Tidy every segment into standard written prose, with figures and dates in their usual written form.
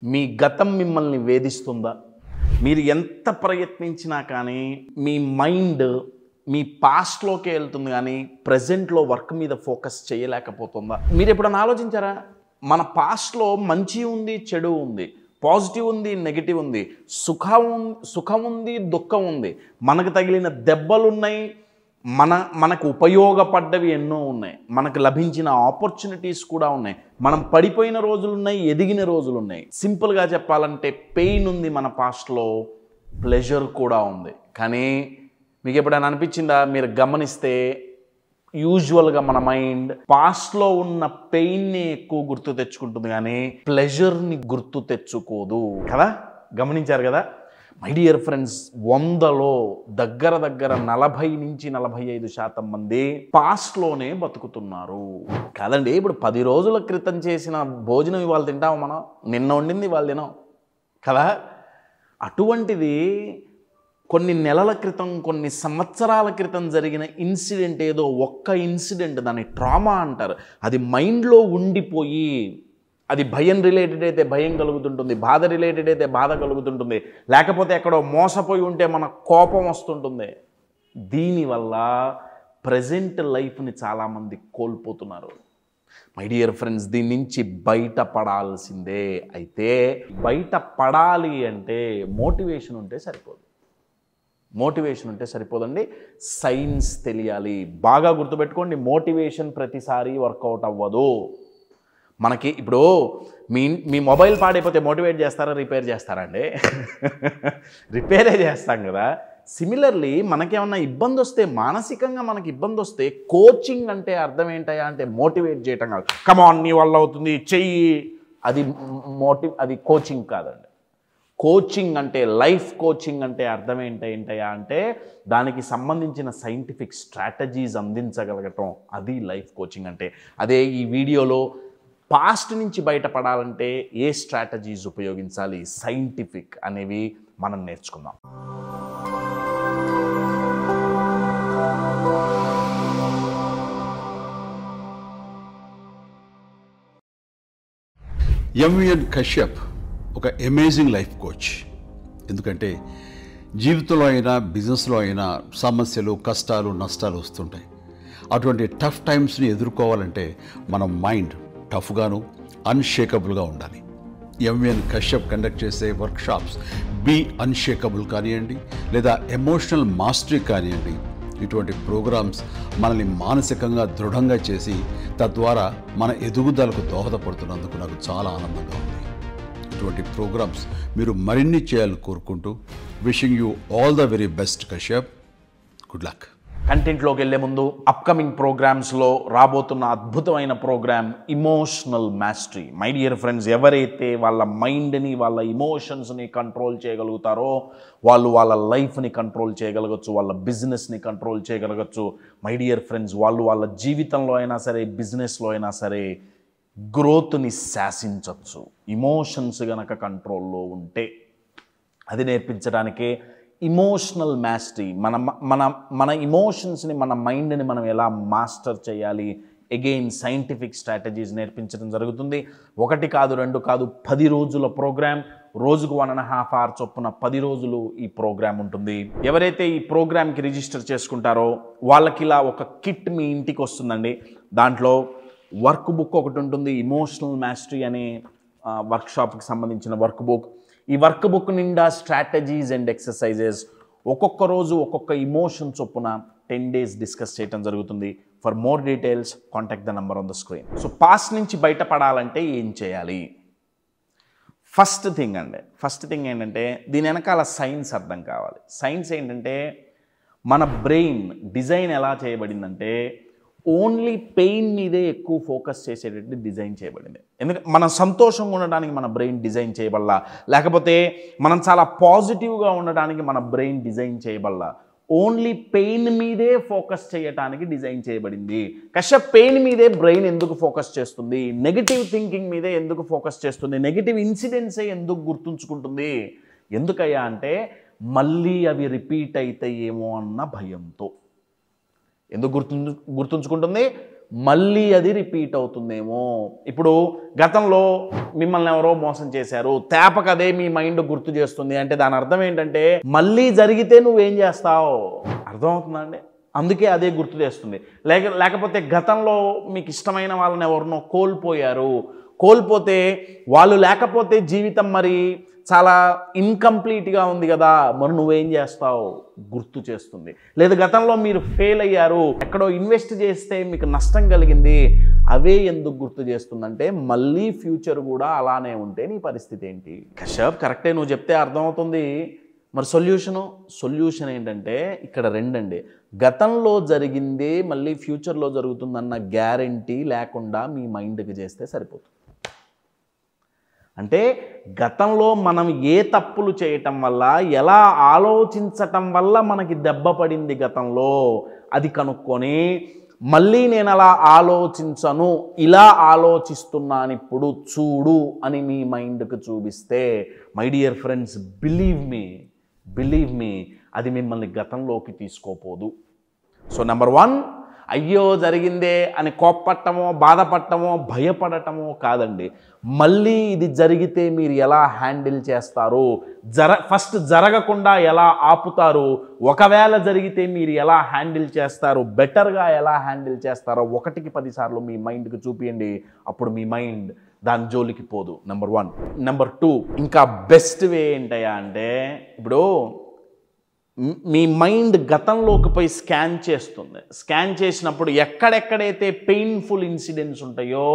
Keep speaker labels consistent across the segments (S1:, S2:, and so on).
S1: మీ గతం మిమ్మల్ని వేధిస్తుందా? మీరు ఎంత ప్రయత్నించినా కానీ మీ మైండ్ మీ పాస్ట్‌లోకే వెళ్తుంది గానీ ప్రెజెంట్‌లో వర్క్ మీద ఫోకస్ చేయలేకపోతుందా? మీరు ఎప్పుడైనా ఆలోచించారా? మన పాస్ట్‌లో మంచి ఉంది, చెడు ఉంది. పాజిటివ్ ఉంది, నెగెటివ్ ఉంది. సుఖం ఉంది, దుఃఖం ఉంది. మనకు తగిలిన దెబ్బలున్నాయి. మనకు ఉపయోగపడ్డవి ఎన్నో ఉన్నాయి. మనకు లభించిన ఆపర్చునిటీస్ కూడా ఉన్నాయి. మనం పడిపోయిన రోజులున్నాయి, ఎదిగిన రోజులున్నాయి. సింపుల్గా చెప్పాలంటే పెయిన్ ఉంది మన పాస్ట్లో, ప్లెజర్ కూడా ఉంది. కానీ మీకు ఎప్పుడైనా అనిపించిందా? మీరు గమనిస్తే యూజువల్గా మన మైండ్ పాస్ట్లో ఉన్న పెయిన్ని ఎక్కువ గుర్తు తెచ్చుకుంటుంది కానీ ప్లెజర్ని గుర్తు తెచ్చుకోదు కదా. గమనించారు కదా మై డియర్ ఫ్రెండ్స్, 100లో దగ్గర 40-45% మంది పాస్ట్లోనే బతుకుతున్నారు కాదండి. ఇప్పుడు 10 రోజుల క్రితం చేసిన భోజనం ఇవాళ తింటాము మనం, నిన్న వండింది ఇవాళ తినాం కదా. అటువంటిది కొన్ని నెలల క్రితం, కొన్ని సంవత్సరాల క్రితం జరిగిన ఇన్సిడెంట్, ఏదో ఒక్క ఇన్సిడెంట్, దాన్ని ట్రామా అంటారు, అది మైండ్లో ఉండిపోయి, అది భయం రిలేటెడ్ అయితే భయం కలుగుతుంటుంది, బాధ రిలేటెడ్ అయితే బాధ కలుగుతుంటుంది, లేకపోతే ఎక్కడో మోసపోయి ఉంటే మన కోపం వస్తుంటుంది. దీనివల్ల ప్రజెంట్ లైఫ్ని చాలామంది కోల్పోతున్నారు. మై డియర్ ఫ్రెండ్స్, దీని నుంచి బయటపడాల్సిందే. అయితే బయటపడాలి అంటే మోటివేషన్ ఉంటే సరిపోదు. మోటివేషన్ ఉంటే సరిపోదండి, సైన్స్ తెలియాలి. బాగా గుర్తుపెట్టుకోండి, మోటివేషన్ ప్రతిసారి వర్కౌట్ అవ్వదు. మనకి ఇప్పుడు మీ మొబైల్ పాడైపోతే మోటివేట్ చేస్తారా, రిపేర్ చేస్తారా అండి? రిపేరే చేస్తాం కదా. సిమిలర్లీ మనకేమన్నా ఇబ్బంది వస్తే, మానసికంగా మనకి ఇబ్బంది వస్తే, కోచింగ్ అంటే అర్థం ఏంటయ్యా అంటే మోటివేట్ చేయటం కాదు. కమాన్ నీ వల్ల అవుతుంది చెయ్యి, అది కోచింగ్ కాదండి. కోచింగ్ అంటే, లైఫ్ కోచింగ్ అంటే అర్థం ఏంటయ్యా అంటే దానికి సంబంధించిన సైంటిఫిక్ స్ట్రాటజీస్ అందించగలగటం, అది లైఫ్ కోచింగ్ అంటే. అదే ఈ వీడియోలో పాస్ట్ నుంచి బయటపడాలంటే ఏ స్ట్రాటజీస్ ఉపయోగించాలి, సైంటిఫిక్ అనేవి మనం నేర్చుకుందాం.
S2: ఎంవిఎన్ కశ్యప్ ఒక అమేజింగ్ లైఫ్ కోచ్. ఎందుకంటే జీవితంలో అయినా బిజినెస్లో అయినా సమస్యలు, కష్టాలు, నష్టాలు వస్తుంటాయి. అటువంటి టఫ్ టైమ్స్ని ఎదుర్కోవాలంటే మన మైండ్ టఫ్గాను, అన్షేకబుల్గా ఉండాలి. ఎంవిఎన్ కశ్యప్ కండక్ట్ చేసే వర్క్షాప్స్ బీ అన్షేకబుల్ కానివ్వండి, లేదా ఎమోషనల్ మాస్టరీ కానివ్వండి, ఇటువంటి ప్రోగ్రామ్స్ మనల్ని మానసికంగా దృఢంగా చేసి తద్వారా మన ఎదుగుదలకు దోహదపడుతున్నందుకు నాకు చాలా ఆనందంగా ఉంది. ఇటువంటి ప్రోగ్రామ్స్ మీరు మరిన్ని చేయాలని కోరుకుంటూ, wishing you all the very best Kashyap. Good luck.
S1: కంటెంట్లోకి వెళ్ళే ముందు అప్కమింగ్ ప్రోగ్రామ్స్లో రాబోతున్న అద్భుతమైన programme emotional mastery. My dear friends, ఎవరైతే వాళ్ళ మైండ్ని, వాళ్ళ ఇమోషన్స్ని కంట్రోల్ చేయగలుగుతారో వాళ్ళు వాళ్ళ లైఫ్ని కంట్రోల్ చేయగలగచ్చు, వాళ్ళ బిజినెస్ని కంట్రోల్ చేయగలగచ్చు. మై డియర్ ఫ్రెండ్స్, వాళ్ళు వాళ్ళ జీవితంలో అయినా సరే, బిజినెస్లో అయినా సరే గ్రోత్ని శాసించవచ్చు. ఇమోషన్స్ గనక కంట్రోల్లో ఉంటే. అది నేర్పించడానికే ఇమోషనల్ మాస్టరీ. మన ఇమోషన్స్ని, మన మైండ్ని మనం ఎలా మాస్టర్ చేయాలి, అగైన్ సైంటిఫిక్ స్ట్రాటజీస్ నేర్పించడం జరుగుతుంది. 1 కాదు, 2 కాదు, 10 రోజుల ప్రోగ్రామ్. రోజుకు 1.5 hour చొప్పున 10 రోజులు ఈ ప్రోగ్రామ్ ఉంటుంది. ఎవరైతే ఈ ప్రోగ్రామ్కి రిజిస్టర్ చేసుకుంటారో వాళ్ళకి ఇలా ఒక కిట్ మీ ఇంటికి వస్తుందండి. దాంట్లో వర్క్ బుక్ ఒకటి ఉంటుంది, ఇమోషనల్ మాస్టరీ అనే వర్క్షాప్కి సంబంధించిన వర్క్ బుక్. ఈ వర్క్ బుక్ నిండా స్ట్రాటజీస్ అండ్ ఎక్సర్సైజెస్, ఒక్కొక్క రోజు ఒక్కొక్క ఇమోషన్ చొప్పున 10 days డిస్కస్ చేయడం జరుగుతుంది. For more details contact the number on the screen. So past నుంచి బయటపడాలంటే ఏం చేయాలి? ఫస్ట్ థింగ్ ఏంటంటే దీని వెనకాల సైన్స్ అర్థం కావాలి. సైన్స్ ఏంటంటే మన బ్రెయిన్ డిజైన్ ఎలా చేయబడిందంటే ఓన్లీ పెయిన్ మీదే ఎక్కువ ఫోకస్ చేసేటట్టు డిజైన్ చేయబడింది. ఎందుకంటే మనం సంతోషంగా ఉండడానికి మన బ్రెయిన్ డిజైన్ చేయబడలా, లేకపోతే మనం చాలా పాజిటివ్గా ఉండడానికి మన బ్రెయిన్ డిజైన్ చేయబడలా. ఓన్లీ పెయిన్ మీదే ఫోకస్ చేయడానికి డిజైన్ చేయబడింది. కశ్యప్ పెయిన్ మీదే బ్రెయిన్ ఎందుకు ఫోకస్ చేస్తుంది? నెగిటివ్ థింకింగ్ మీదే ఎందుకు ఫోకస్ చేస్తుంది? నెగిటివ్ ఇన్సిడెంట్సే ఎందుకు గుర్తుంచుకుంటుంది? ఎందుకయ్యా అంటే మళ్ళీ అవి రిపీట్ అవుతాయేమో అన్న భయంతో. ఎందుకు గుర్తుంచుకుంటుంది? మళ్ళీ అది రిపీట్ అవుతుందేమో. ఇప్పుడు గతంలో మిమ్మల్ని ఎవరో మోసం చేశారు, తేపకదే మీ మైండ్ గుర్తు చేస్తుంది అంటే దాని అర్థం ఏంటంటే మళ్ళీ జరిగితే నువ్వేం చేస్తావు, అర్థమవుతుందా అండి? అందుకే అదే గుర్తు చేస్తుంది. లేకపోతే గతంలో మీకు ఇష్టమైన వాళ్ళని ఎవరినో కోల్పోతే వాళ్ళు లేకపోతే జీవితం మరి చాలా ఇన్కంప్లీట్గా ఉంది కదా, మరి నువ్వేం చేస్తావు, గుర్తు చేస్తుంది. లేదా గతంలో మీరు ఫెయిల్ అయ్యారు, ఎక్కడో ఇన్వెస్ట్ చేస్తే మీకు నష్టం కలిగింది, అవే ఎందుకు గుర్తు చేస్తుందంటే మళ్ళీ ఫ్యూచర్ కూడా అలానే ఉంటే నీ పరిస్థితి ఏంటి. కశ్యప్ కరెక్టే, నువ్వు చెప్తే అర్థమవుతుంది. మరి సొల్యూషన్ ఏంటంటే ఇక్కడ రెండండి. గతంలో జరిగిందే మళ్ళీ ఫ్యూచర్లో జరుగుతుందన్న గ్యారంటీ లేకుండా మీ మైండ్కి చేస్తే సరిపోతుంది. అంటే గతంలో మనం ఏ తప్పులు చేయటం వల్ల, ఎలా ఆలోచించటం వల్ల మనకి దెబ్బ పడింది గతంలో, అది కనుక్కొని మళ్ళీ నేను అలా ఆలోచించను, ఇలా ఆలోచిస్తున్నాను ఇప్పుడు చూడు అని మీ మైండ్కి చూపిస్తే my dear friends, believe me అది మిమ్మల్ని గతంలోకి తీసుకోపోదు. సో నెంబర్ 1, అయ్యో జరిగిందే అని కోప్పట్టమో, బాధపడటమో, భయపడటమో కాదండి. మళ్ళీ ఇది జరిగితే మీరు ఎలా హ్యాండిల్ చేస్తారు, ఫస్ట్ జరగకుండా ఎలా ఆపుతారు, ఒకవేళ జరిగితే మీరు ఎలా హ్యాండిల్ చేస్తారు, బెటర్గా ఎలా హ్యాండిల్ చేస్తారో 1కి 10 సార్లు మీ మైండ్కి చూపియండి. అప్పుడు మీ మైండ్ దాని జోలికి పోదు. నెంబర్ 1. నెంబర్ 2, ఇంకా బెస్ట్ వే ఏంటయ్యా అంటే, ఇప్పుడు మీ మైండ్ గతంలోకి పోయి స్కాన్ చేస్తుంది. స్కాన్ చేసినప్పుడు ఎక్కడెక్కడైతే పెయిన్ఫుల్ ఇన్సిడెంట్స్ ఉంటాయో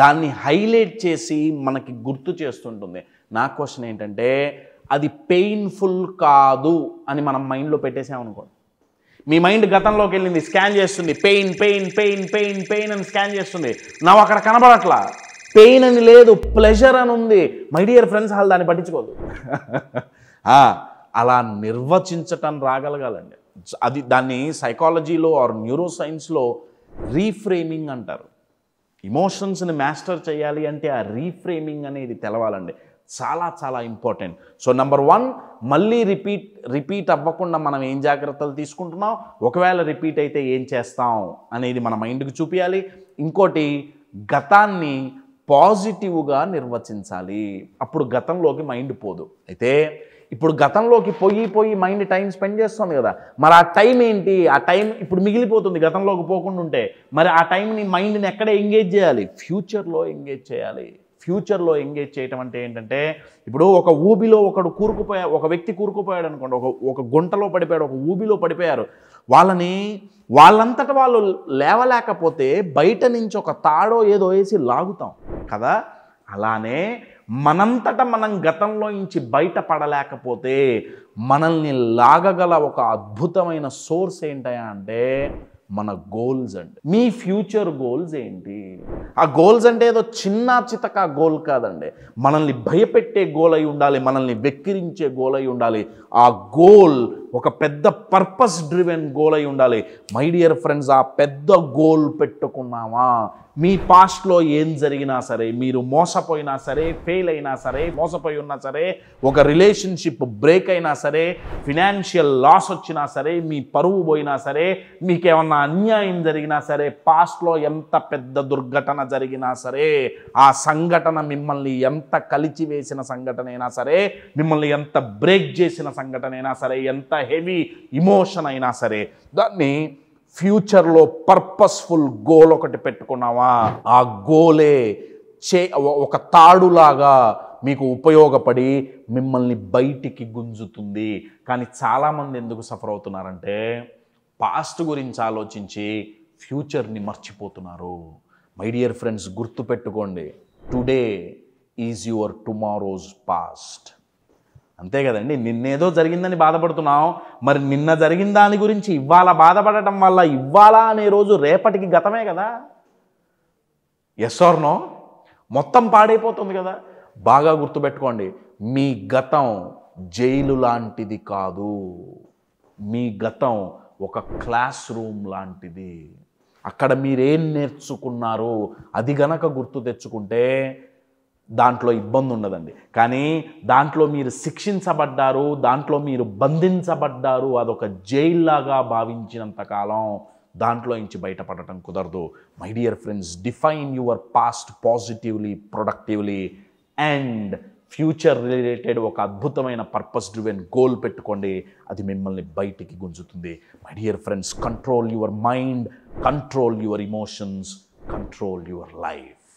S1: దాన్ని హైలైట్ చేసి మనకి గుర్తు చేస్తుంటుంది. నా క్వశ్చన్ ఏంటంటే, అది పెయిన్ఫుల్ కాదు అని మనం మైండ్లో పెట్టేసామనుకోండి. మీ మైండ్ గతంలోకి వెళ్ళింది, స్కాన్ చేస్తుంది, pain pain pain pain pain అని స్కాన్ చేస్తుంది. నా అక్కడ కనబడట్లా, పెయిన్ అని లేదు, ప్లెజర్ అని ఉంది. మై డియర్ ఫ్రెండ్స్, వాళ్ళు దాన్ని పట్టించుకోదు. అలా నిర్వచించటం రాగలగాలండి. దాన్ని సైకాలజీలో ఆర్ న్యూరో సైన్స్లో రీఫ్రేమింగ్ అంటారు. ఇమోషన్స్ని మాస్టర్ చేయాలి అంటే ఆ రీఫ్రేమింగ్ అనేది తెలవాలండి. చాలా చాలా ఇంపార్టెంట్. సో నెంబర్ 1, మళ్ళీ రిపీట్ అవ్వకుండా మనం ఏం జాగ్రత్తలు తీసుకుంటున్నాం, ఒకవేళ రిపీట్ అయితే ఏం చేస్తాం అనేది మన మైండ్కి చూపించాలి. ఇంకోటి, గతాన్ని పాజిటివ్గా నిర్వచించాలి. అప్పుడు గతంలోకి మైండ్ పోదు. అయితే ఇప్పుడు గతంలోకి పోయి మైండ్ టైం స్పెండ్ చేస్తుంది కదా, మరి ఆ టైం ఏంటి, ఆ టైం ఇప్పుడు మిగిలిపోతుంది గతంలోకి పోకుండా ఉంటే. మరి ఆ టైంని మైండ్ని ఎక్కడ ఎంగేజ్ చేయాలి, ఫ్యూచర్లో ఎంగేజ్ చేయాలి. ఫ్యూచర్లో ఎంగేజ్ చేయటం అంటే ఏంటంటే, ఇప్పుడు ఒక ఊబిలో ఒక వ్యక్తి కూరుకుపోయాడు అనుకోండి, ఒక గుంటలో పడిపోయాడు, ఒక ఊబిలో పడిపోయారు. వాళ్ళంతటా వాళ్ళు లేవలేకపోతే బయట నుంచి ఒక తాడో ఏదో వేసి లాగుతాం కదా. అలానే మనంతటా మనం గతంలో నుంచి బయటపడలేకపోతే మనల్ని లాగగల ఒక అద్భుతమైన సోర్స్ ఏంటయా అంటే మన గోల్స్ అండి. మీ ఫ్యూచర్ గోల్స్ ఏంటి? ఆ గోల్స్ అంటే ఏదో చిన్న చితక గోల్ కాదండి, మనల్ని భయపెట్టే గోల్ అయి ఉండాలి, మనల్ని వెక్కిరించే గోల్ అయి ఉండాలి. ఆ గోల్ ఒక పెద్ద పర్పస్ డ్రివెన్ గోల్ అయి ఉండాలి. మై డియర్ ఫ్రెండ్స్, ఆ పెద్ద గోల్ పెట్టుకున్నామా, మీ పాస్ట్లో ఏం జరిగినా సరే, మీరు మోసపోయినా సరే, ఫెయిల్ అయినా సరే, మోసపోయి ఉన్నా సరే, ఒక రిలేషన్షిప్ బ్రేక్ అయినా సరే, ఫినాన్షియల్ లాస్ వచ్చినా సరే, మీ పరువు పోయినా సరే, మీకేమన్నా అన్యాయం జరిగినా సరే, పాస్ట్లో ఎంత పెద్ద దుర్ఘటన జరిగినా సరే, ఆ సంఘటన మిమ్మల్ని ఎంత కలిచివేసిన సంఘటన అయినా సరే, మిమ్మల్ని ఎంత బ్రేక్ చేసిన సంఘటన అయినా సరే, ఎంత హెవీ ఇమోషన్ అయినా సరే, దాన్ని ఫ్యూచర్లో పర్పస్ఫుల్ గోల్ ఒకటి పెట్టుకున్నావా, ఆ గోలే ఒక తాడులాగా మీకు ఉపయోగపడి మిమ్మల్ని బయటికి గుంజుతుంది. కానీ చాలామంది ఎందుకు సఫర్ అవుతున్నారంటే పాస్ట్ గురించి ఆలోచించి ఫ్యూచర్ని మర్చిపోతున్నారు. మై డియర్ ఫ్రెండ్స్, గుర్తుపెట్టుకోండి, today is your tomorrow's past. అంతే కదండి. నిన్నేదో జరిగిందని బాధపడుతున్నావు, మరి నిన్న జరిగిన దాని గురించి ఇవాళ బాధపడటం వల్ల ఇవాళ అనే రోజు రేపటికి గతమే కదా. Yes or no? మొత్తం పాడైపోతుంది కదా. బాగా గుర్తుపెట్టుకోండి, మీ గతం జైలు లాంటిది కాదు, మీ గతం ఒక క్లాస్ రూమ్ లాంటిది. అక్కడ మీరేం నేర్చుకున్నారు అది గనక గుర్తు తెచ్చుకుంటే దాంట్లో ఇబ్బంది ఉండదండి. కానీ దాంట్లో మీరు శిక్షించబడ్డారు, దాంట్లో మీరు బంధించబడ్డారు, అదొక జైల్లాగా భావించినంతకాలం దాంట్లో నుంచి బయటపడటం కుదరదు. My dear friends, define your past positively, productively and future related ఒక అద్భుతమైన పర్పస్ డ్రివెన్ గోల్ పెట్టుకోండి. అది మిమ్మల్ని బయటికి గుంజుతుంది. My dear friends, control your mind, control your emotions, control your life.